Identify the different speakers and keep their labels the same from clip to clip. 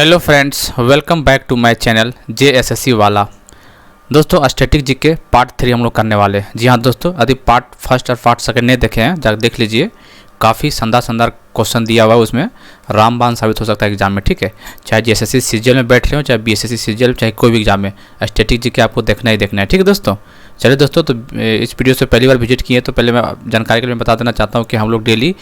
Speaker 1: Hello friends, welcome back to my channel JSSC वाला। दोस्तों, static GK part 3 हम लोग करने वाले हैं। जी हाँ दोस्तों, यदि पार्ट फर्स्ट और पार्ट सेकंड नहीं देखे हैं जाकर देख लीजिए। काफ़ी शानदार क्वेश्चन दिया हुआ है उसमें, रामबाण साबित हो सकता है एग्जाम में। ठीक है, चाहे JSSC CGL में बैठ रहे हो, चाहे BSSC CGL, चाहे कोई भी एग्जाम में स्टैटिक जीके आपको देखना ही देखना है। ठीक है दोस्तों, चलिए दोस्तों, तो इस वीडियो से पहली बार विजिट किए तो पहले मैं जानकारी के लिए बता देना चाहता हूँ कि हम लोग डेली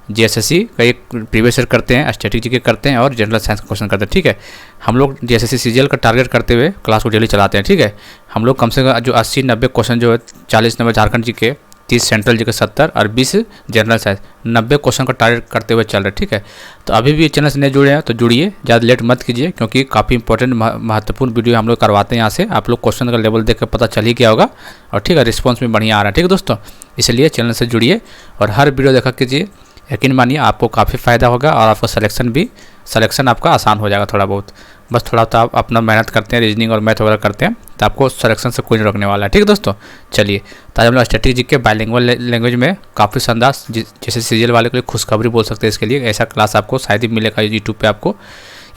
Speaker 1: JSSC का एक प्रीवियस ईयर करते हैं, स्टैटिक जीके करते हैं और जनरल साइंस का क्वेश्चन करते हैं। ठीक है, हम लोग JSSC CGL का टारगेट करते हुए क्लास को डेली चलाते हैं। ठीक है, हम लोग कम से कम जो 80-90 क्वेश्चन जो है, 40 number Jharkhand GK, 30 central GK, 70 और 20 जनरल साइंस, 90 क्वेश्चन का टारगेट करते हुए चल रहे हैं। ठीक है, तो अभी भी चैनल से नहीं जुड़े हैं तो जुड़िए, ज़्यादा लेट मत कीजिए, क्योंकि काफ़ी इंपॉर्टेंट महत्वपूर्ण वीडियो हम लोग करवाते हैं यहाँ से। आप लोग क्वेश्चन का लेवल देख कर पता चल ही गया होगा, और ठीक है, रिस्पॉन्स भी बढ़िया आ रहा है। ठीक है दोस्तों, इसलिए चैनल से जुड़िए और हर वीडियो देखा कीजिए। यकीन मानिए आपको काफ़ी फ़ायदा होगा और आपका सिलेक्शन आपका आसान हो जाएगा थोड़ा बहुत। बस थोड़ा तो आप अपना मेहनत करते हैं, रीजनिंग और मैथ वगैरह करते हैं, तो आपको सिलेक्शन से कोई नहीं रोकने वाला है। ठीक है दोस्तों, चलिए, तो आज हम लोग स्टैटिक जीके बाइलिंगुअल लैंग्वेज में काफ़ी शानदार, जैसे CGL वाले के लिए खुशखबरी बोल सकते हैं। इसके लिए ऐसा क्लास आपको शायद ही मिलेगा यूट्यूब पे। आपको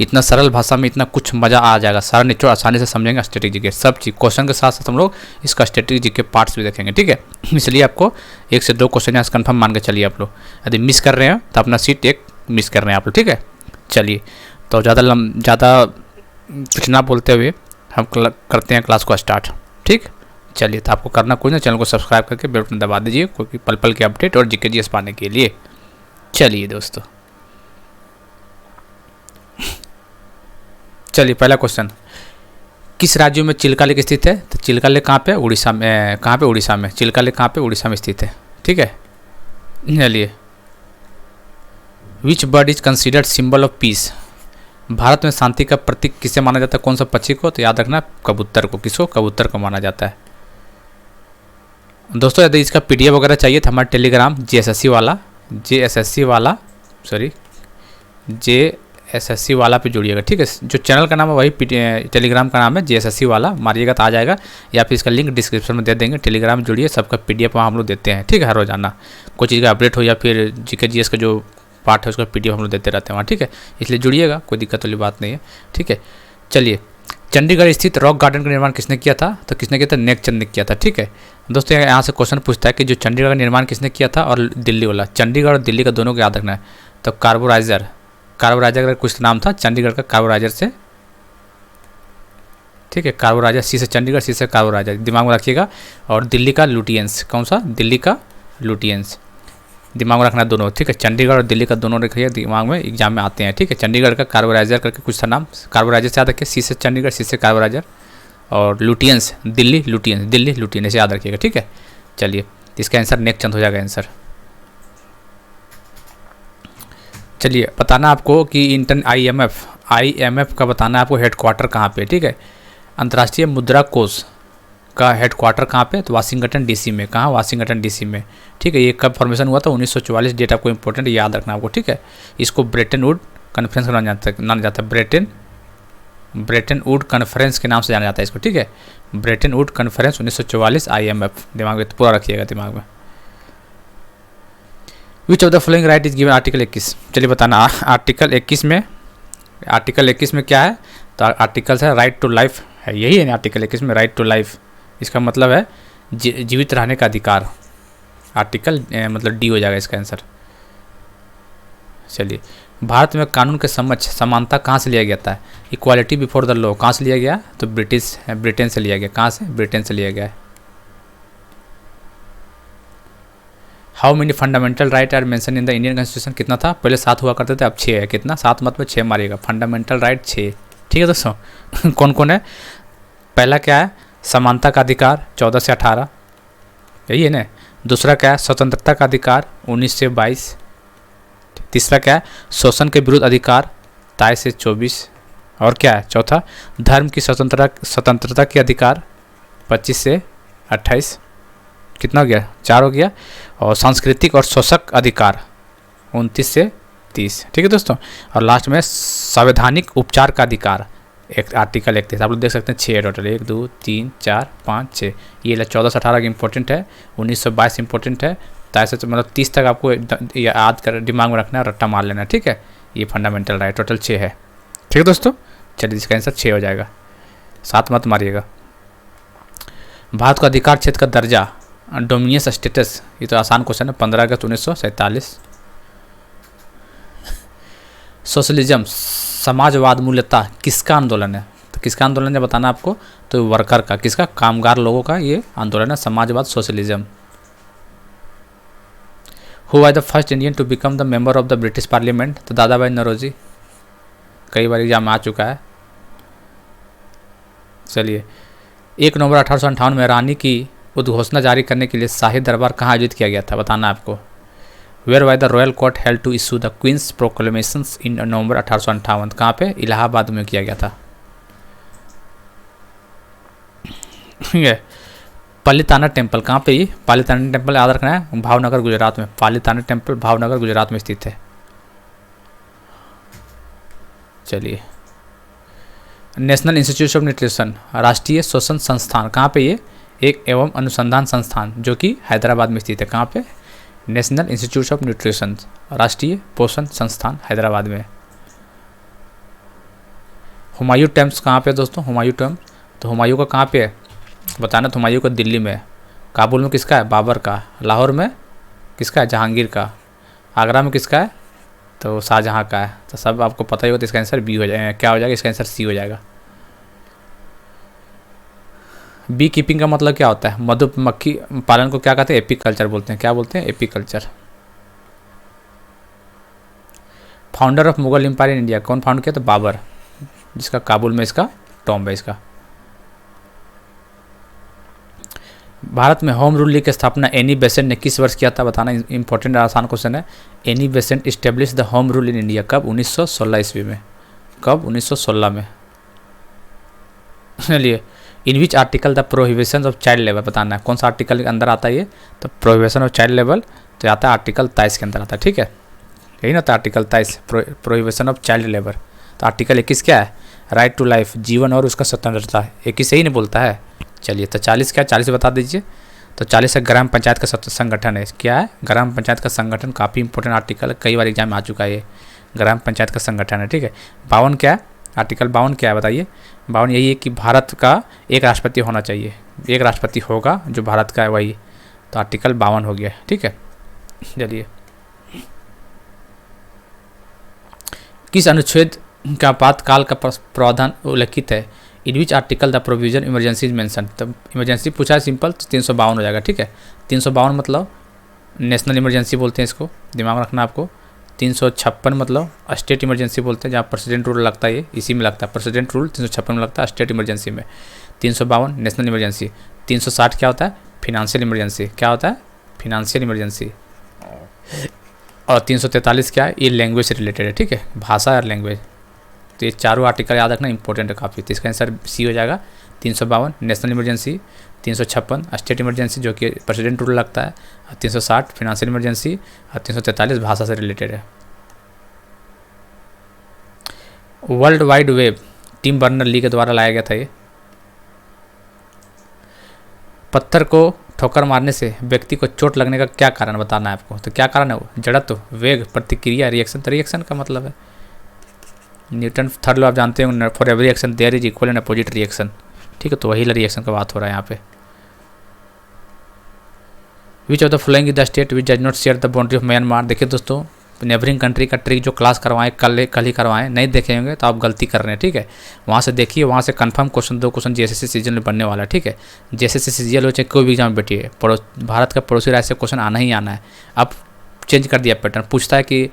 Speaker 1: इतना सरल भाषा में इतना कुछ मज़ा आ जाएगा, सारा निचोड़ आसानी से समझेंगे स्टैटिक जीके सब चीज़। क्वेश्चन के साथ साथ हम लोग इसका स्टैटिक जीके पार्ट्स भी देखेंगे। ठीक है, इसलिए आपको 1 से 2 क्वेश्चन यहाँ से कन्फर्म मान के चलिए। आप लोग यदि मिस कर रहे हैं तो अपना सीट एक मिस कर रहे हैं आप लोग। ठीक है, चलिए, तो ज़्यादा कुछ ना बोलते हुए हम करते हैं क्लास को स्टार्ट। ठीक, चलिए, तो आपको करना कुछ ना, चैनल को सब्सक्राइब करके बेल बटन दबा दीजिए, क्योंकि पल पल के अपडेट और जीके जीएस पाने के लिए। चलिए दोस्तों, चलिए, पहला क्वेश्चन, किस राज्य में चिल्का लेक स्थित है? तो चिल्का लेक कहाँ पे? उड़ीसा में। कहाँ पे? उड़ीसा में। चिल्का लेक कहाँ पे? उड़ीसा में स्थित है। ठीक है, चलिए, which bird is considered symbol of peace? Bharat में शांति का प्रतीक किसे माना जाता है? कौन सा पक्षी को? तो याद रखना, कबूतर को। किसको? कबूतर को माना जाता है। दोस्तों, यदि इसका PDF वगैरह चाहिए तो हमारे टेलीग्राम JSSC वाला पे जुड़िएगा। ठीक है, जो चैनल का नाम है वही टेलीग्राम का नाम है, JSSC वाला मारिएगा तो आ जाएगा, या फिर इसका लिंक डिस्क्रिप्शन में दे देंगे। टेलीग्राम में जुड़िए, सबका PDF वहाँ हम लोग देते हैं। ठीक है, हर रोजाना कोई चीज़ का अपडेट हो या फिर जीके जीएस का जो पार्ट है उसका PDF हम लोग देते रहते हैं वहाँ। ठीक है, इसलिए जुड़िएगा, कोई दिक्कत वाली बात नहीं है। ठीक है, चलिए, चंडीगढ़ स्थित रॉक गार्डन का निर्माण किसने किया था? तो किसने किया था? नेकचंद ने किया था। ठीक है दोस्तों, यहाँ से क्वेश्चन पूछता है कि जो चंडीगढ़ का निर्माण किसने किया था, और दिल्ली वाला। चंडीगढ़ और दिल्ली का दोनों को याद रखना है। तो कार्बोराइजर का कुछ नाम था चंडीगढ़ का, कार्बोराइजर से। ठीक है, कार्बोराइजर, C से चंडीगढ़, C से कार्बोराइजर, दिमाग में रखिएगा। और दिल्ली का लुटियंस। कौन सा? दिल्ली का लुटियंस, दिमाग में रखना दोनों। ठीक है, चंडीगढ़ और दिल्ली का दोनों रखिए दिमाग में, एग्जाम में आते हैं। ठीक है, चंडीगढ़ का कार्बोराइजर करके कुछ था नाम, कार्बोराइजर से याद रखिए। C से चंडीगढ़, C से कार्बोराइजर, और लुटियंस दिल्ली लुटियंस याद रखिएगा। ठीक है, चलिए, इसका आंसर नेकचंद हो जाएगा आंसर। चलिए, बताना आपको कि IMF का बताना है आपको हेडक्वार्टर कहाँ पे। ठीक है, अंतर्राष्ट्रीय मुद्रा कोष का हेडक्वार्टर कहाँ पे? तो वाशिंगटन DC में। कहाँ? वाशिंगटन DC में। ठीक है, ये कब फॉर्मेशन हुआ था? 1944। डेट आपको इंपॉर्टेंट याद रखना आपको। ठीक है, इसको ब्रेटन वुड कॉन्फ्रेंस का जाना जाता है, ब्रेटन वुड कॉन्फ्रेंस के नाम से जाना जाता है इसको। ठीक है, ब्रेटन वुड कॉन्फ्रेंस 1944 IMF, दिमाग में पूरा रखिएगा दिमाग में। Which of the following right is given? Article 21। चलिए बताना, आर्टिकल 21 में क्या है? तो आर्टिकल है राइट टू लाइफ है, यही है ना आर्टिकल 21 में, राइट टू लाइफ। इसका मतलब है जीवित रहने का अधिकार। आर्टिकल मतलब D हो जाएगा इसका आंसर। चलिए, भारत में कानून के समक्ष समानता कहाँ से लिया गया था? इक्वालिटी बिफोर द लॉ कहाँ से लिया गया? तो ब्रिटेन से लिया गया। कहाँ से? ब्रिटेन से लिया गया है। How many fundamental right are mention in the Indian constitution? कितना था? पहले 7 हुआ करते थे, अब 6 है। कितना? 7 मत में 6 मारिएगा। Fundamental right 6। ठीक है दोस्तों, कौन कौन है? पहला क्या है? समानता का अधिकार 14 से 18, यही है ना। दूसरा क्या है? स्वतंत्रता का अधिकार 19 से 22। तीसरा क्या है? शोषण के विरुद्ध अधिकार 23 से 24। और क्या है? चौथा, धर्म की स्वतंत्रता के अधिकार 25 से 28। कितना हो गया? 4 हो गया। और सांस्कृतिक और शोषक अधिकार 29 से 30। ठीक है दोस्तों, और लास्ट में संवैधानिक उपचार का अधिकार एक आर्टिकल 31। आप लोग देख सकते हैं 6 टोटल, 1 2 3 4 5 6। ये 14 से 18 का इंपॉर्टेंट है, 19 से 22 इंपॉर्टेंट है, 23 से मतलब 30 तक आपको याद कर दिमाग में रखना है, रट्टा मार लेना है। ठीक है, ये फंडामेंटल राइट टोटल 6 है। ठीक है दोस्तों, चलिए इसका आंसर 6 हो जाएगा, 7 मत मारिएगा। भारत का अधिकार क्षेत्र का दर्जा, डोमिनियस स्टेटस, ये तो आसान क्वेश्चन है, 15 अगस्त 1947। सोशलिज्म, समाजवाद मूल्यता किसका आंदोलन है? तो किसका आंदोलन है बताना आपको, तो वर्कर का, किसका, कामगार लोगों का ये आंदोलन है, समाजवाद, socialism. Who was the first Indian to become the member of the British parliament? तो दादा भाई नौरोजी, कई बार एग्जाम में आ चुका है। चलिए, 1 नवंबर 1858 में रानी की उद्घोषणा जारी करने के लिए शाही दरबार कहाँ आयोजित किया गया था बताना आपको। Where was the royal court held to issue the queen's proclamations in November 1858? कहाँ पे? इलाहाबाद में किया गया था। ठीक है। पालीताना टेम्पल कहाँ पे? ये पालीताना टेम्पल याद रखना है, भावनगर गुजरात में। पालीताना टेम्पल भावनगर गुजरात में स्थित है। चलिए, नेशनल इंस्टीट्यूट ऑफ न्यूट्रिशन, राष्ट्रीय पोषण संस्थान कहाँ पे? ये एक एवं अनुसंधान संस्थान जो कि हैदराबाद में स्थित है। कहाँ पे? नेशनल इंस्टीट्यूट ऑफ न्यूट्रिशन, राष्ट्रीय पोषण संस्थान हैदराबाद में। हुमायूं टेम्प्स कहाँ पे दोस्तों? हुमायूं टेम्प, तो हुमायूं का कहाँ पे है बताना। तो हुमायूं का दिल्ली में। काबुल में किसका है? बाबर का। लाहौर में किसका है? जहांगीर का। आगरा में किसका है? तो शाहजहाँ का है। तो सब आपको पता ही होगा, तो इसका आंसर बी हो जाएगा। क्या हो जाएगा? इसका आंसर सी हो जाएगा। बी कीपिंग का मतलब क्या होता है? मधुमक्खी पालन को क्या कहते हैं? एपीकल्चर बोलते हैं। क्या बोलते हैं? Apiculture. Founder of Mughal empire in India कौन फाउंड किया? तो बाबर, जिसका काबुल में इसका टॉम्ब है इसका। भारत में होम रूल लीग की स्थापना एनी बेसेंट ने किस वर्ष किया था बताना। इंपॉर्टेंट आसान क्वेश्चन है। Annie Besant establish the home rule in India कब? 1916 ईस्वी में। कब? 1916 में। चलिए, in which article the prohibition of child labour बताना है। कौन सा आर्टिकल के अंदर आता है ये? तो प्रोहिबिशन ऑफ चाइल्ड लेबर तो आता है आर्टिकल 23 के अंदर आता है। ठीक है, यही ना था article 23, prohibition of child labour. तो आर्टिकल 21 क्या है? राइट टू लाइफ, जीवन और उसका स्वतंत्रता। 21 ही नहीं बोलता है। चलिए, तो 40 क्या? 40 बता दीजिए। तो 40 है ग्राम पंचायत का संगठन है। क्या है? ग्राम पंचायत का संगठन। काफ़ी इंपॉर्टेंट आर्टिकल है, कई बार एग्जाम में आ चुका है ये। ग्राम पंचायत का संगठन है। ठीक है। 52 क्या है? आर्टिकल 52 क्या है बताइए। 52 यही है कि भारत का एक राष्ट्रपति होना चाहिए। एक राष्ट्रपति होगा जो भारत का है वही। तो आर्टिकल 52 हो गया। ठीक है। चलिए, किस अनुच्छेद का आपातकाल का प्रावधान उल्लिखित है? In which article the provision emergency is mention. तब इमरजेंसी पूछा है सिंपल, तो 352 हो जाएगा। ठीक है। 352 मतलब नेशनल इमरजेंसी बोलते हैं इसको, दिमाग में रखना आपको। 356 मतलब स्टेट इमरजेंसी बोलते हैं, जहाँ प्रेसिडेंट रूल लगता है, ये इसी में लगता है। प्रेसिडेंट रूल 356 में लगता है, स्टेट इमरजेंसी में। 352 नेशनल इमरजेंसी। 360 क्या होता है? Financial emergency. क्या होता है? Financial emergency. और 343 क्या है? ये लैंग्वेज से रिलेटेड है। ठीक है, भाषा और लैंग्वेज। तो ये चारों आर्टिकल याद रखना इंपॉर्टेंट है काफ़ी। तो इसका आंसर सी हो जाएगा। 352 नेशनल इमरजेंसी, 356 स्टेट इमरजेंसी जो कि प्रेसिडेंट रूल लगता है, 360 फिनेंशियल इमरजेंसी और 343 भाषा से रिलेटेड है। World wide web Tim Berners Lee के द्वारा लाया गया था ये। पत्थर को ठोकर मारने से व्यक्ति को चोट लगने का क्या कारण बताना है आपको। तो क्या कारण है वो? जड़त्व, वेग, प्रतिक्रिया, रिएक्शन। तो रिएक्शन का मतलब है न्यूटन थर्ड लॉ आप जानते हो, for every action there is equal and opposite reaction. ठीक है, तो वही रिएक्शन का बात हो रहा है यहाँ पे। Which of the following is the state which does not share the boundary of Myanmar. देखिए दोस्तों, नेबरिंग कंट्री का ट्रिक जो क्लास करवाएं कल ही करवाएं, नहीं देखे होंगे तो आप गलती कर रहे हैं। ठीक है, वहाँ से देखिए, वहाँ से confirm question 2 question JSSC season में बनने वाला है। ठीक है, जेएसएससी सीजन हो चाहे कोई भी एग्जाम बैठिए, भारत का पड़ोसी राज्य से क्वेश्चन आना ही आना है। अब चेंज कर दिया पैटर्न, पूछता है कि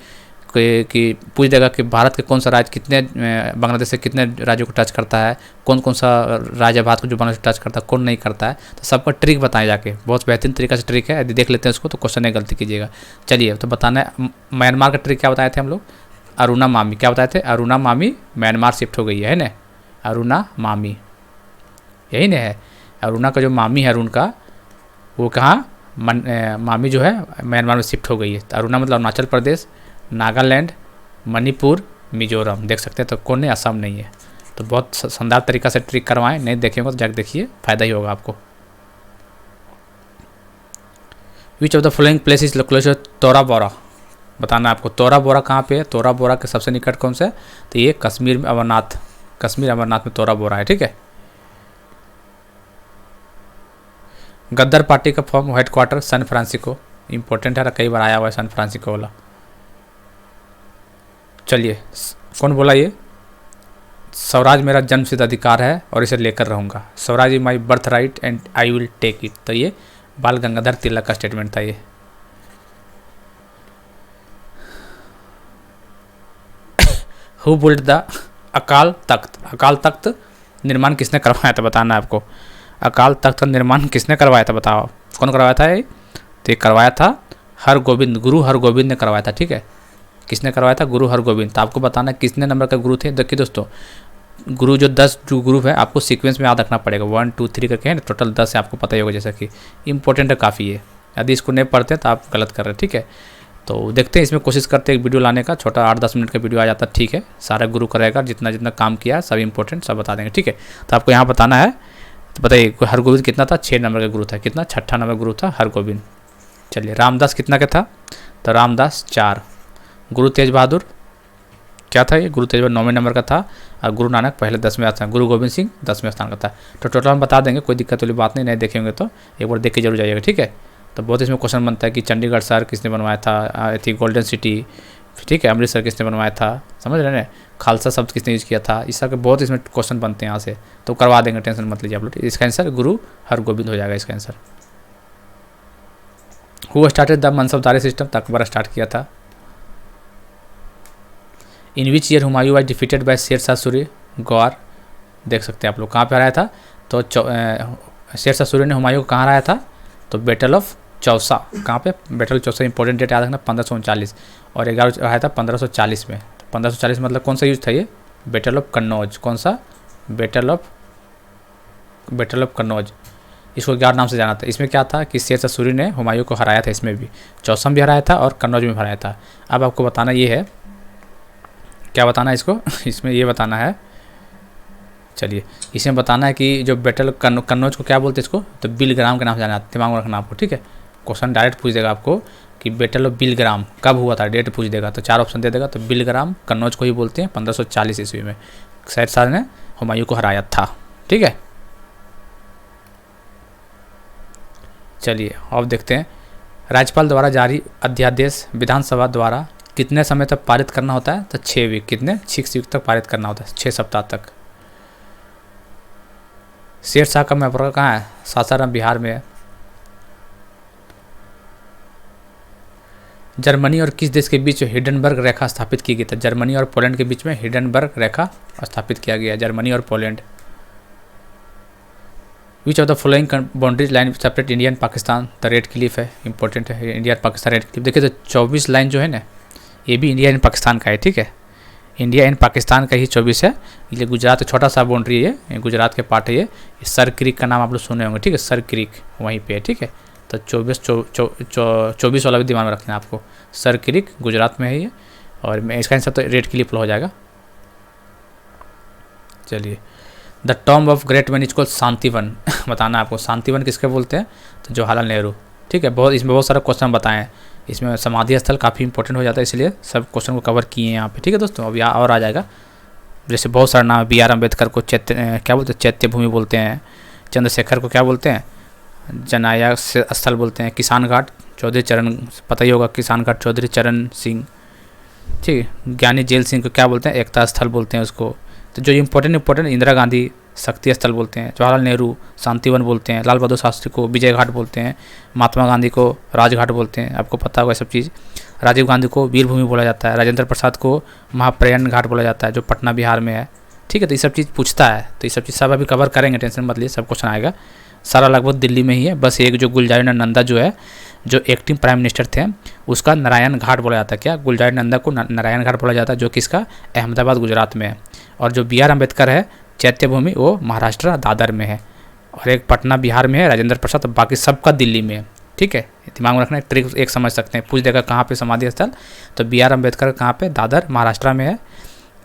Speaker 1: पूछ देगा कि भारत के कौन सा राज्य कितने बांग्लादेश से कितने राज्यों को टच करता है, कौन कौन सा राज्य भारत को जो बांग्लादेश टच करता है, कौन नहीं करता है। तो सबका ट्रिक बताएं जाके, बहुत बेहतरीन तरीका से ट्रिक है। यदि देख लेते हैं उसको तो क्वेश्चन नहीं गलती कीजिएगा। चलिए, तो बताना है म्यांमार का ट्रिक क्या बताए थे हम लोग? अरुणा मामी। क्या बताए थे? अरुणा मामी म्यांमार शिफ्ट हो गई है ना। अरुणा मामी यही ना है। अरुणा का जो मामी है अरुण का, वो कहाँ मामी जो है म्यांमार में शिफ्ट हो गई है। तो अरुणा मतलब अरुणाचल प्रदेश, नागालैंड, मणिपुर, मिजोरम। देख सकते हैं तो कौन है? असम नहीं है। तो बहुत शानदार तरीका से ट्रिक करवाएं, नहीं देखेंगे तो जाकर देखिए, फायदा ही होगा आपको। Which of the following place is located तोरा बोरा। बताना आपको। तोरा बोरा कहाँ पे है, तोरा बोरा के सबसे निकट कौन सा है, तो ये कश्मीर में अमरनाथ, कश्मीर अमरनाथ में तोरा बोरा है, ठीक है। गद्दार पार्टी का form headquarter San Francisco, important है, कई बार आया हुआ है सैन फ्रांसिस्को वाला। चलिए कौन बोला ये, स्वराज मेरा जन्मसिद्ध अधिकार है और इसे लेकर रहूँगा, swaraj is my birth right and I will take it. तो ये बाल गंगाधर तिलक का स्टेटमेंट था ये। Who build the Akal Takht, Akal Takht निर्माण किसने करवाया था, बताना है आपको। अकाल तख्त का निर्माण किसने करवाया था, बताओ कौन करवाया था ये, तो ये करवाया था हरगोबिंद, गुरु हरगोबिंद ने करवाया था, ठीक है। किसने करवाया था, गुरु हरगोबिंद। तो आपको बताना कितने नंबर का गुरु थे। देखिए दोस्तों, गुरु जो 10 जो गुरु है आपको सीक्वेंस में याद रखना पड़ेगा, 1 2 3 करके है ना, टोटल 10 है, आपको पता ही होगा, जैसा कि इंपॉर्टेंट है काफ़ी है, यदि इसको नहीं पढ़ते तो आप गलत कर रहे हैं, ठीक है। तो देखते हैं, इसमें कोशिश करते हैं एक वीडियो लाने का, छोटा 8-10 मिनट का वीडियो आ जाता है, ठीक है। सारा गुरु करेगा, जितना जितना काम किया सब इंपॉर्टेंट सब बता देंगे, ठीक है। तो आपको यहाँ बताना है, तो बताइए हरगोबिंद कितना था, 6 नंबर का गुरु था, कितना, 6ठा नंबर गुरु था हरगोबिंद। चलिए रामदास कितना का था, तो रामदास 4। गुरु तेज बहादुर क्या था, ये गुरु तेज बहादुर 9वें नंबर का था, और गुरु नानक पहले 10वें स्थान, गुरु गोविंद सिंह 10वें स्थान का था। तो टोटल हम बता देंगे, कोई दिक्कत वाली बात नहीं देखेंगे तो एक बार देख के जरूर जाइएगा, ठीक है। तो बहुत इसमें क्वेश्चन बनता है कि चंडीगढ़ शहर किसने बनवाया था, आई थिंक गोल्डन सिटी, ठीक है। अमृतसर किसने बनवाया था, समझ रहे हैं, खालसा शब्द किसने यूज किया था, इस तरह के बहुत इसमें क्वेश्चन बनते हैं यहाँ से, तो करवा देंगे, टेंशन मत लीजिए आप लोग। इसका आंसर गुरु हरगोबिंद हो जाएगा इसका answer. Who started the mansabdari system, तो अकबर स्टार्ट किया था। In which year Humayun was defeated by Sher Shah Suri, गौर, देख सकते हैं आप लोग कहाँ पे हराया था, तो शेर शाह सूरी ने हुमायूं को कहाँ हराया था, तो बैटल ऑफ चौसा, कहाँ पे, बैटल चौसा, इंपॉर्टेंट डेट याद रखना, 1539, और 11 आया था 1540 में। 1540 मतलब कौन सा यूज था ये, बैटल ऑफ कन्नौज, कौन सा, बैटल ऑफ कन्नौज, इसको 11 नाम से जाना था। इसमें क्या था कि शेर शाह सूरी ने हुमायूं को हराया था, इसमें भी चौसा में भी हराया था और कन्नौज में भी हराया था। अब आपको बताना ये है, क्या बताना है इसको इसमें ये बताना है, चलिए इसमें बताना है कि जो बैटल कन्नौज को क्या बोलते हैं इसको, तो बिलग्राम के नाम से जाना, दिमाग में रखना आपको, ठीक है। क्वेश्चन डायरेक्ट पूछ देगा आपको कि बैटल ऑफ बिलग्राम कब हुआ था, डेट पूछ देगा, तो 4 ऑप्शन दे देगा। तो बिलग्राम कन्नौज को ही बोलते हैं, 1540 ईस्वी में शेर शाह ने हुमायूं को हराया था, ठीक है। चलिए अब देखते हैं, राज्यपाल द्वारा जारी अध्यादेश विधानसभा द्वारा कितने समय तक पारित करना होता है, तो 6 वीक, कितने, 6 वीक तक पारित करना होता है, 6 सप्ताह तक। शेर शाह का मकबरा कहाँ है, सासाराम बिहार में है। जर्मनी और किस देश के बीच हिंडनबर्ग रेखा स्थापित की गई थी, जर्मनी और पोलैंड के बीच में हिंडनबर्ग रेखा स्थापित किया गया है, जर्मनी और Poland. Which of the following boundaries line separate India and Pakistan, the red Cliff है, इंपॉर्टेंट है, इंडिया और पाकिस्तान रेड क्लिफ। देखिए तो 24 लाइन जो है ना, ये भी इंडिया एंड पाकिस्तान का है, ठीक है, इंडिया एंड पाकिस्तान का ही 24 है। ये गुजरात छोटा सा बाउंड्री है, ये गुजरात के पार्ट है, ये सर क्रीक का नाम आप लोग सुने होंगे, ठीक है, सर क्रीक वहीं पे है, ठीक है। तो 24 वाला भी दिमाग में रखना है आपको, सर क्रीक गुजरात में है ये, और मैं इसका आंसर तो रेड क्लिफ हो जाएगा। चलिए, the tomb of great man is called Shantivan बताना आपको, शांतिवन किसके बोलते हैं, तो जवाहरलाल नेहरू, ठीक है। बहुत इसमें बहुत सारा क्वेश्चन बताए हैं, इसमें समाधि स्थल काफ़ी इंपॉर्टेंट हो जाता है, इसलिए सब क्वेश्चन को कवर किए हैं यहाँ पे, ठीक है दोस्तों। अब यहाँ और आ जाएगा, जैसे बहुत सारा नाम है, BR अम्बेडकर को क्या बोलते हैं, चैत्य भूमि बोलते हैं, चंद्रशेखर को क्या बोलते हैं, जनाया स्थल बोलते हैं, किसान घाट चौधरी चरण, पता ही होगा किसान घाट चौधरी चरण सिंह, ठीक है। ज्ञानी जेल सिंह को क्या बोलते हैं, एकता स्थल बोलते हैं उसको। तो जो इंपॉर्टेंट इंदिरा गांधी शक्ति स्थल बोलते हैं, जवाहरलाल नेहरू शांतिवन बोलते हैं, लाल बहादुर शास्त्री को विजय घाट बोलते हैं, महात्मा गांधी को राजघाट बोलते हैं, आपको पता होगा सब चीज़। राजीव गांधी को वीरभूमि बोला जाता है, राजेंद्र प्रसाद को महाप्रयाण घाट बोला जाता है, जो पटना बिहार में है, ठीक है। तो ये सब चीज़ पूछता है, तो ये सब चीज़ सब अभी कवर करेंगे, टेंशन मत लिए, सब क्वेश्चन आएगा। सारा लगभग दिल्ली में ही है, बस एक जो गुलजारी नंदा जो है, जो एक्टिंग प्राइम मिनिस्टर थे, उसका नारायण घाट बोला जाता है, क्या, गुलजारी नंदा को नारायण घाट बोला जाता है, जो किसका, अहमदाबाद गुजरात में है। और जो BR अम्बेडकर है चैत्य भूमि, वो महाराष्ट्र दादर में है, और एक पटना बिहार में है, राजेंद्र प्रसाद, बाकी सबका दिल्ली में है, ठीक है। दिमाग में रखना, ट्रिक एक समझ सकते हैं, पूछ देगा कहाँ पे समाधि स्थल, तो BR अम्बेडकर कहाँ पे, दादर महाराष्ट्र में है,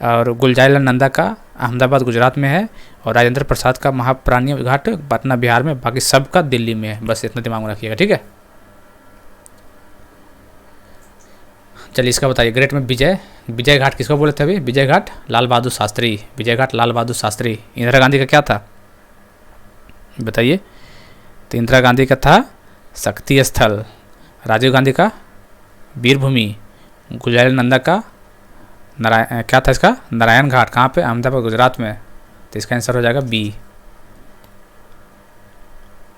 Speaker 1: और गुलजारीलाल नंदा का अहमदाबाद गुजरात में है, और राजेंद्र प्रसाद का महाप्राणी घाट पटना बिहार में, बाकी सबका दिल्ली में है, बस इतना दिमाग में रखिएगा, ठीक है। चलिए इसका बताइए। ग्रेट में विजय, विजय घाट किसको बोले थे अभी? विजय घाट लाल बहादुर शास्त्री, विजय घाट लाल बहादुर शास्त्री। इंदिरा गांधी का क्या था बताइए? तो इंदिरा गांधी का था शक्ति स्थल, राजीव गांधी का वीरभूमि, गुलजार नंदा का नारायण क्या था इसका? नारायण घाट। कहाँ पे? अहमदाबाद गुजरात में। तो इसका आंसर हो जाएगा बी।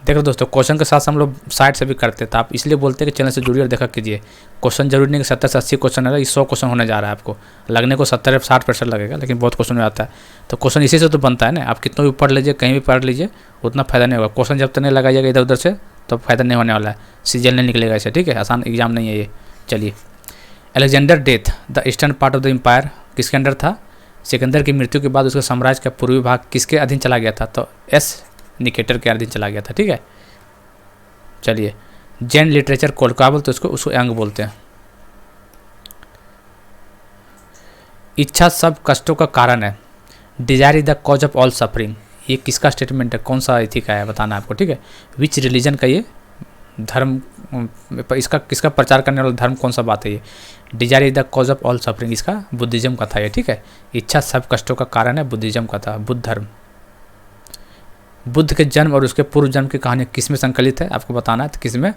Speaker 1: देखो दोस्तों, क्वेश्चन के साथ हम लोग साइड से भी करते थे, आप इसलिए बोलते हैं कि चैनल से जुड़िए और देखा कीजिए। क्वेश्चन जरूरी नहीं कि 70 से 80 क्वेश्चन है, 100 क्वेश्चन होने जा रहा है। आपको लगने को 70-60% लगेगा, लेकिन बहुत क्वेश्चन में आता है। तो क्वेश्चन इसी से तो बनता है ना। आप कितना भी पढ़ लीजिए, कहीं भी पढ़ लीजिए, उतना फायदा नहीं होगा। क्वेश्चन जब तक नहीं लगाइएगा इधर उधर से तो फायदा नहीं होने वाला है, सीजन नहीं निकलेगा इसे, ठीक है। आसान एग्जाम नहीं है ये। चलिए, Alexander death the eastern part of the empire किसके अंडर था? सिकंदर की मृत्यु के बाद उसके साम्राज्य का पूर्वी भाग किसके अधीन चला गया था? तो एस निकेटर के अधीन चला गया था, ठीक है। चलिए, जैन लिटरेचर कोड क्या बोलते हैं उसको अंग बोलते हैं। इच्छा सब कष्टों का कारण है, desire is the cause of all suffering. ये किसका स्टेटमेंट है? कौन सा इथी का है बताना आपको, ठीक है। विच रिलीजन का ये धर्म, इसका किसका प्रचार करने वाला धर्म कौन सा बात है ये? Desire is the cause of all suffering, इसका बुद्धिज्म का था ये, ठीक है। इच्छा सब कष्टों का कारण है, बुद्धिज्म का था, बुद्ध धर्म। बुद्ध के जन्म और उसके पूर्व जन्म की कहानी किस में संकलित है आपको बताना है। तो किस में?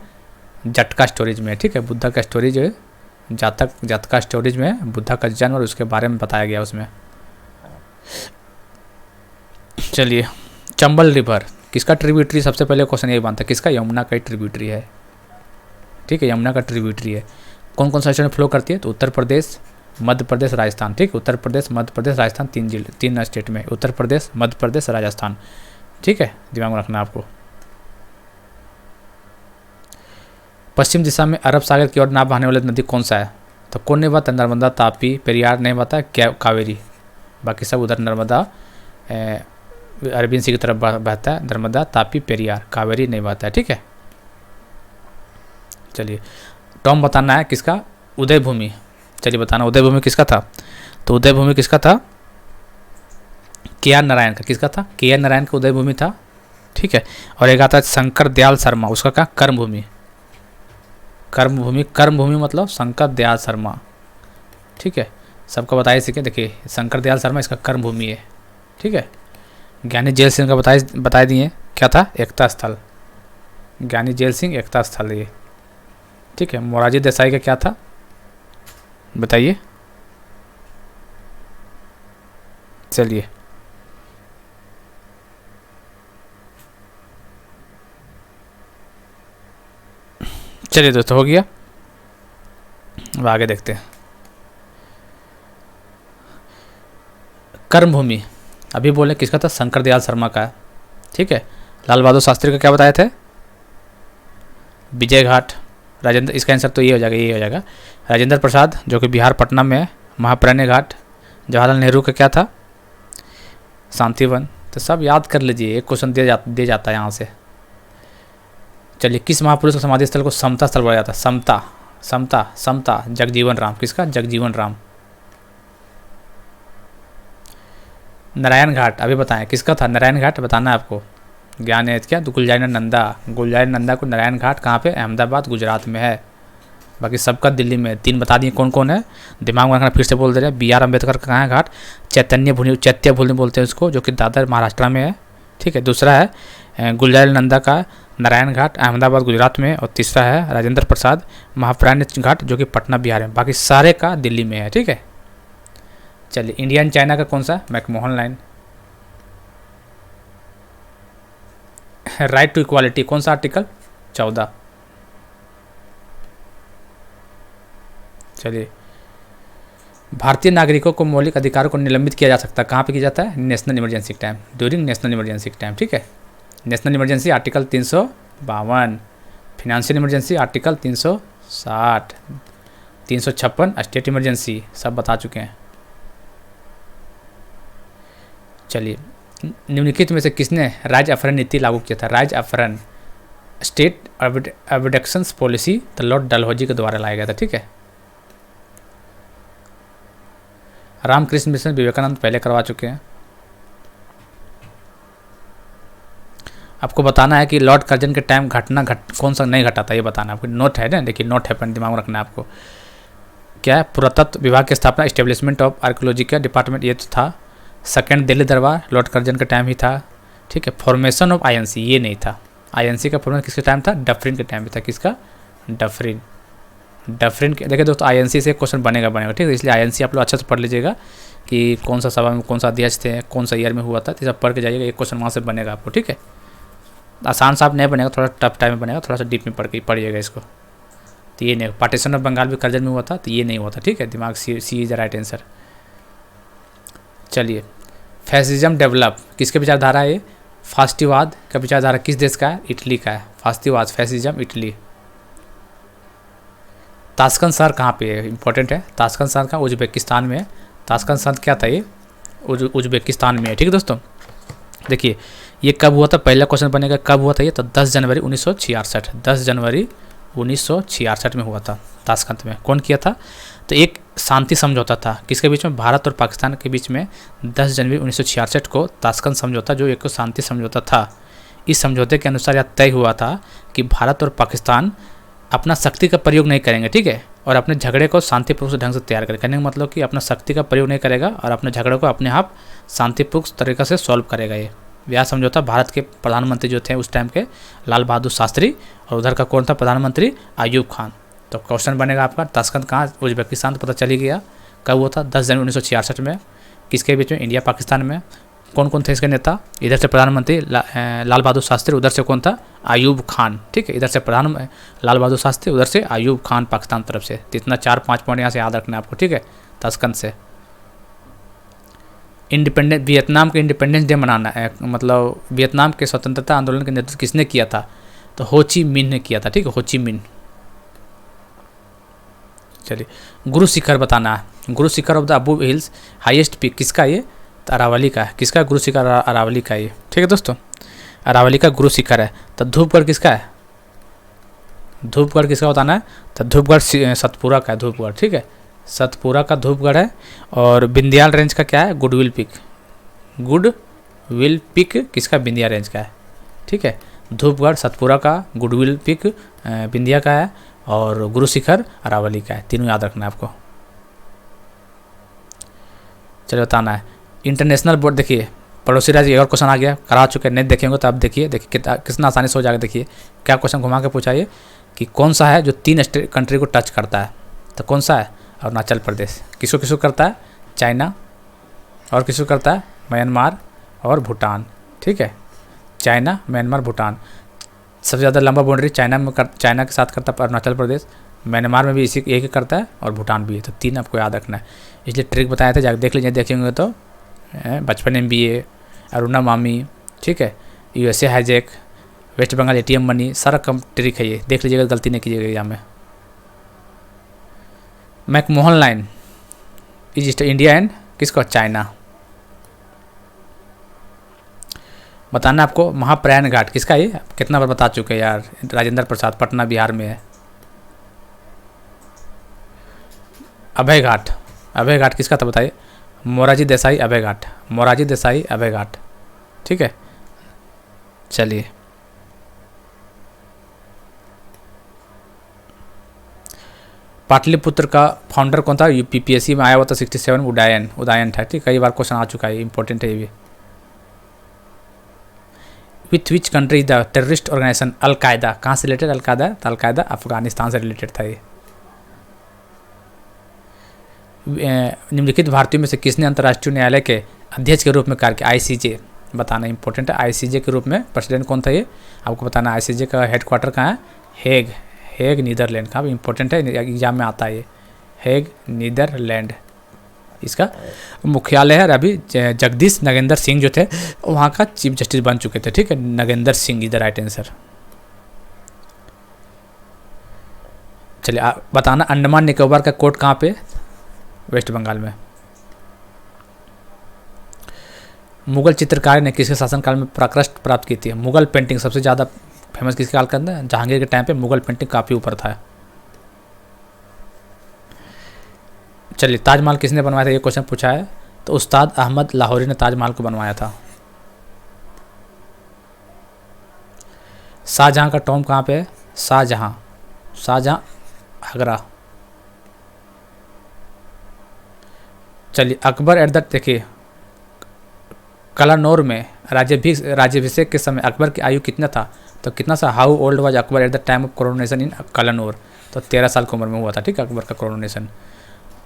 Speaker 1: जटका स्टोरेज में, ठीक है। बुद्धा का स्टोरेज है जातका स्टोरेज में बुद्धा का जन्म और उसके बारे में बताया गया उसमें। चलिए, चंबल रिवर किसका ट्रिब्यूटरी? सबसे पहले क्वेश्चन यही बनता है, किसका? यमुना का ट्रिब्यूटरी है, ठीक है। यमुना का ट्रिब्यूटरी है। कौन कौन सा स्टेट में फ्लो करती है? तो उत्तर प्रदेश, मध्य प्रदेश, राजस्थान, ठीक। उत्तर प्रदेश, मध्य प्रदेश, राजस्थान, तीन स्टेट में। उत्तर प्रदेश, मध्य प्रदेश, राजस्थान, ठीक है। दिमाग में रखना आपको। पश्चिम दिशा में अरब सागर की ओर नाव बहाने वाली नदी कौन सा है? तो कौन नहीं बता? नर्मदा, तापी, पेरियार नहीं बता, कावेरी। बाकी सब उधर नर्मदा अरबियन सी की तरफ बहता है। नर्मदा, तापी, पेरियार, कावेरी नहीं बहता है, ठीक है। चलिए, टॉम बताना है किसका? उदय भूमि। चलिए बताना उदय भूमि किसका था? तो उदय भूमि किसका था? के आर नारायण का। किसका था? के आर नारायण का उदय भूमि था, ठीक है। और एक आता है शंकर दयाल शर्मा, उसका क्या? कर्म भूमि। कर्म भूमि मतलब शंकर दयाल शर्मा, ठीक है। सबका बताइए सीखे। देखिए, शंकर दयाल शर्मा इसका कर्म भूमि है, ठीक है। ज्ञानी जेल सिंह का बताए दिए क्या था? एकता स्थल। ज्ञानी जेल सिंह एकता स्थल ये, ठीक है। मोरारजी देसाई का क्या था बताइए? चलिए, चलिए दोस्तों, हो गया। अब आगे देखते हैं। कर्म भूमि अभी बोले किसका था? शंकर दयाल शर्मा का, ठीक है। लाल बहादुर शास्त्री का क्या बताए थे? विजय घाट। राजेंद्र, इसका आंसर तो ये हो जाएगा, राजेंद्र प्रसाद जो कि बिहार पटना में है। महाप्राण्य घाट। जवाहरलाल नेहरू का क्या था? शांतिवन। तो सब याद कर लीजिए, एक क्वेश्चन दे जाता है यहाँ से। चलिए, किस महापुरुष का समाधि स्थल को समता स्थल बोला जाता है? समता, जगजीवन राम। किसका? जगजीवन राम। नारायण घाट अभी बताएं किसका था? नारायण घाट बताना है आपको। ज्ञान है क्या? तो गुलजार नंदा को नारायण घाट कहाँ पे? अहमदाबाद गुजरात में है। बाकी सबका दिल्ली में। 3 बता दिए कौन कौन है, दिमाग में रखना। फिर से बोल दे रहे हैं। BR अम्बेडकर का कहाँ है घाट? चैत्य भूमि बोलते हैं उसको, जो कि दादर महाराष्ट्र में है, ठीक है। दूसरा है गुलजार नंदा का नारायण घाट अहमदाबाद गुजरात में। और तीसरा है राजेंद्र प्रसाद महाप्राण्य घाट जो कि पटना बिहार में। बाकी सारे का दिल्ली में है, ठीक है। चलिए, इंडिया एंड चाइना का कौन सा? McMahon line. Right to equality कौन सा? आर्टिकल 14। चलिए, भारतीय नागरिकों को मौलिक अधिकारों को निलंबित किया जा सकता है, कहाँ पे किया जाता है? National emergency time, during national emergency time, ठीक है। National emergency article 352, financial emergency article 360, 356 state emergency सब बता चुके हैं। चलिए, निम्नलिखित में से किसने राज्य अपहरण नीति लागू किया था? राज्य अपहरण स्टेट अबडक्शंस पॉलिसी तो लॉर्ड डलहौजी के द्वारा लाया गया था, ठीक है। रामकृष्ण मिशन विवेकानंद पहले करवा चुके हैं। आपको बताना है कि लॉर्ड कर्जन के टाइम कौन सा नहीं घटा था, ये बताना है आपको। नोट है ना, देखिए नोट हैपन, दिमाग में रखना है आपको। क्या है, पुरातत्व विभाग की स्थापना, इस्टेब्लिशमेंट ऑफ आर्कियोलॉजी का डिपार्टमेंट ये तो था। सेकंड दिल्ली दरबार लॉर्ड कर्जन का टाइम ही था। ठीक है, फॉर्मेशन ऑफ आईएनसी ये नहीं था। आईएनसी का फॉर्मेशन किसके टाइम था, डफरिन के टाइम पे था। किसका, डफरिन। डफरिन के देखिए दोस्तों, आईएनसी से क्वेश्चन बनेगा ठीक है, इसलिए आईएनसी आप लोग अच्छे से पढ़ लीजिएगा कि कौन सा सभा में कौन सा अध्यक्ष थे, कौन सा ईयर में हुआ था, तो सब पढ़ के जाइएगा, एक क्वेश्चन वहाँ से बनेगा आपको। ठीक है, आसान सा नहीं बनेगा, थोड़ा टफ टाइम में बनेगा, थोड़ा सा डीप में पढ़िएगा इसको। तो ये नहीं, पार्टीशन ऑफ बंगाल भी कर्जन में हुआ था, तो ये नहीं हुआ था। ठीक है, दिमाग सी इज द राइट आंसर। चलिए, फैसिज्म डेवलप किसके विचारधारा है, फास्टिवाद का विचारधारा किस देश का है, इटली का है। फास्टिवाद, फैसिज्म, इटली। ताशकंद शहर कहाँ पे है, इंपॉर्टेंट है। ताशकंद शहर का उज्बेकिस्तान में है। ताशकंद शहर क्या था, ये उज्बेकिस्तान में है। ठीक है दोस्तों, देखिए ये कब हुआ था, पहला क्वेश्चन बनेगा कब हुआ था ये, तो 10 जनवरी 1966। 10 जनवरी 1966 में हुआ था ताशकंद में। कौन किया था, तो एक शांति समझौता था किसके बीच में, भारत और पाकिस्तान के बीच में 10 जनवरी 1966 को ताशकंद समझौता, जो एक शांति समझौता था। इस समझौते के अनुसार यह तय हुआ था कि भारत और पाकिस्तान अपना शक्ति का प्रयोग नहीं करेंगे। ठीक है, और अपने झगड़े को शांतिपूर्ण ढंग से तैयार करें। कहने का मतलब कि अपना शक्ति का प्रयोग नहीं करेगा और अपने झगड़े को अपने आप शांतिपूर्ण तरीके से सॉल्व करेगा। ये यह समझौता भारत के प्रधानमंत्री जो थे उस टाइम के लाल बहादुर शास्त्री, और उधर का कौन था प्रधानमंत्री, आयूब खान। तो क्वेश्चन बनेगा आपका ताशकंद कहाँ, उज्बेकिस्तान, तो पता चली गया कब हुआ था, 10 जनवरी 1966 में। किसके बीच में, इंडिया पाकिस्तान में। कौन कौन थे इसके नेता, इधर से प्रधानमंत्री लाल बहादुर शास्त्री, उधर से कौन था, आयूब खान। ठीक है, इधर से लाल बहादुर शास्त्री, उधर से आयूब खान पाकिस्तान तरफ से। तो इतना 4-5 पॉइंट यहाँ से याद रखना है आपको। ठीक है, ताशकंद से। वियतनाम के इंडिपेंडेंस डे मनाना है, मतलब वियतनाम के स्वतंत्रता आंदोलन का नेतृत्व किसने किया था, तो हो ची मिन्ह ने किया था। ठीक है, हो ची मिन्ह। चलिए, गुरु शिखर बताना है। Guru Shikhar of the Abu hills highest peak किसका, ये तो अरावली का है। किसका, गुरु शिखर अरावली का ये। ठीक है दोस्तों, अरावली का गुरु शिखर है। तो धूपगढ़ किसका है, धूपगढ़ किसका बताना है, तो धूपगढ़ सतपुरा का है, धूपगढ़। ठीक है, सतपुरा का धूपगढ़ है। और बिंदियाल रेंज का क्या है, गुडविल पीक। गुडविल पीक किसका, बिंदिया रेंज का है। ठीक है, धूपगढ़ सतपुरा का, गुडविल पीक बिंदिया का है, और गुरु शिखर अरावली का है। तीनों याद रखना है आपको। चलिए बताना है, इंटरनेशनल बोर्ड। देखिए पड़ोसी राज्य, एक और क्वेश्चन आ गया, करा चुके, नहीं देखेंगे तो आप देखिए कितना आसानी से हो जाएगा। देखिए क्या क्वेश्चन घुमा के पूछा ये कि कौन सा है जो 3 कंट्री को टच करता है, तो कौन सा है, अरुणाचल प्रदेश। किसको किसको करता है, चाइना, और किसको करता है, म्यांमार और भूटान। ठीक है, चाइना, म्यांमार, भूटान। सबसे ज़्यादा लंबा बाउंड्री चाइना के साथ करता है अरुणाचल प्रदेश, म्यांमार में भी इसी एक ही करता है, और भूटान भी है। तो 3 आपको याद रखना है, इसलिए ट्रिक बताए थे, जाकर देख लीजिए, देखेंगे तो बचपन MBA, अरुणा मामी। ठीक है, USA hijack, West Bengal ATM money, सारा कम ट्रिक है ये, देख लीजिएगा, गलती नहीं कीजिएगा एग्जाम में। McMahon line is India and किसको, चाइना। बताना आपको, महाप्रयाण घाट किसका, ये कितना बार बता चुके हैं यार, राजेंद्र प्रसाद, पटना बिहार में है। अभय घाट, अभय घाट किसका था बताइए, मोरारजी देसाई अभय घाट, मोरारजी देसाई अभय घाट। ठीक है, चलिए पाटलिपुत्र का फाउंडर कौन था, UPSC में आया हुआ था 67, उदयन था। ठीक, कई बार क्वेश्चन आ चुका है, इंपॉर्टेंट है ये भी। With which country the terrorist organisation al Qaeda, कहाँ से रिलेटेड, अलकायदा, तो अलकायदा अफगानिस्तान से रिलेटेड था ये। निम्नलिखित भारतीयों में से किसने अंतर्राष्ट्रीय न्यायालय के अध्यक्ष के रूप में कार्य किया, ICJ बताना इंपॉर्टेंट है। ICJ के रूप में प्रेसिडेंट कौन था ये आपको बताना। ICJ का हेडक्वार्टर कहाँ है, हेग नीदरलैंड का, इंपॉर्टेंट है, एग्जाम में आता है ये, हेग नीदरलैंड इसका मुख्यालय है। अभी जगदीश नगेंद्र सिंह जो थे वहाँ का चीफ जस्टिस बन चुके थे। ठीक है, Nagendra Singh is the right answer. चलिए बताना, अंडमान निकोबार का कोर्ट कहाँ पे, वेस्ट बंगाल में। मुगल चित्रकारी ने किसके शासनकाल में प्रकृष्ट प्राप्त की थी, मुगल पेंटिंग सबसे ज़्यादा फेमस किसके काल के अंदर, जहांगीर के टाइम पे मुगल पेंटिंग काफ़ी ऊपर था। चलिए ताजमहल किसने बनवाया था, ये क्वेश्चन पूछा है, तो उस्ताद अहमद लाहौरी ने ताजमहल को बनवाया था। शाहजहां का टॉम कहाँ पे है, शाहजहां आगरा। चलिए अकबर एट द देखिए कलानौर में राज्याभिषेक के समय अकबर की आयु कितना था, तो कितना सा how old was Akbar at the time of coronation in Kalanaur, तो 13 साल की उम्र में हुआ था, ठीक है, अकबर का कोरोनेशन।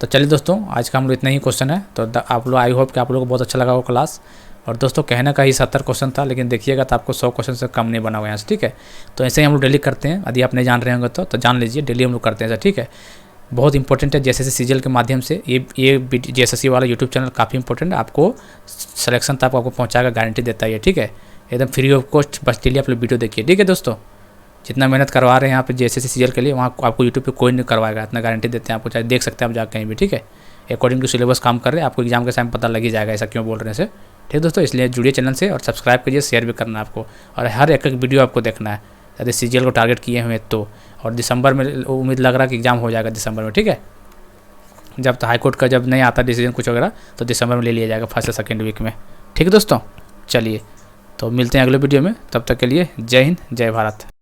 Speaker 1: तो चलिए दोस्तों आज का हम लोग इतना ही क्वेश्चन है, तो आप लोग आई होप कि आप लोगों को बहुत अच्छा लगा हो क्लास। और दोस्तों कहने का ही 70 क्वेश्चन था, लेकिन देखिएगा तो आपको 100 क्वेश्चन से कम नहीं बना हुआ यहाँ से, ठीक है। तो ऐसे ही हम लोग डेली करते हैं, यदि आप नहीं जान रहे होंगे तो जान लीजिए, डेली हम लोग करते हैं ऐसा, ठीक है। बहुत इंपॉर्टेंट है जेएसएससी सीजीएल के माध्यम से ये जेएसएससी वाला यूट्यूब चैनल काफ़ी इंपॉर्टेंट है, आपको सिलेक्शन तक आपको पहुँचाएगा, गारंटी देता है ये, ठीक है, एकदम फ्री ऑफ कॉस्ट। बस डेली आप लोग वीडियो देखिए, ठीक है दोस्तों। जितना मेहनत करवा रहे हैं यहाँ पे जेएसएससी सीजीएल के लिए, वहाँ आपको यूट्यूब पे कोई नहीं करवाएगा, इतना गारंटी देते हैं आपको, चाहे देख सकते हैं आप जाकर कहीं भी, ठीक है। अकॉर्डिंग टू सिलेबस काम कर रहे हैं, आपको एग्जाम के टाइम पता लग ही जाएगा ऐसा क्यों बोल रहे हैं से, ठीक है दोस्तों। इसलिए जुड़िए चैनल से और सब्सक्राइब कीजिए, शेयर भी करना है आपको, और हर एक वीडियो आपको देखना है यदि सीजीएल को टारगेट किए हुए तो। और दिसंबर में उम्मीद लग रहा है कि एग्जाम हो जाएगा दिसंबर में, ठीक है। जब तो हाईकोर्ट का जब नहीं आता डिसीजन कुछ वगैरह, तो दिसंबर में ले लिया जाएगा फर्स्ट या सेकेंड वीक में, ठीक है दोस्तों। चलिए तो मिलते हैं अगले वीडियो में, तब तक के लिए जय हिंद जय भारत।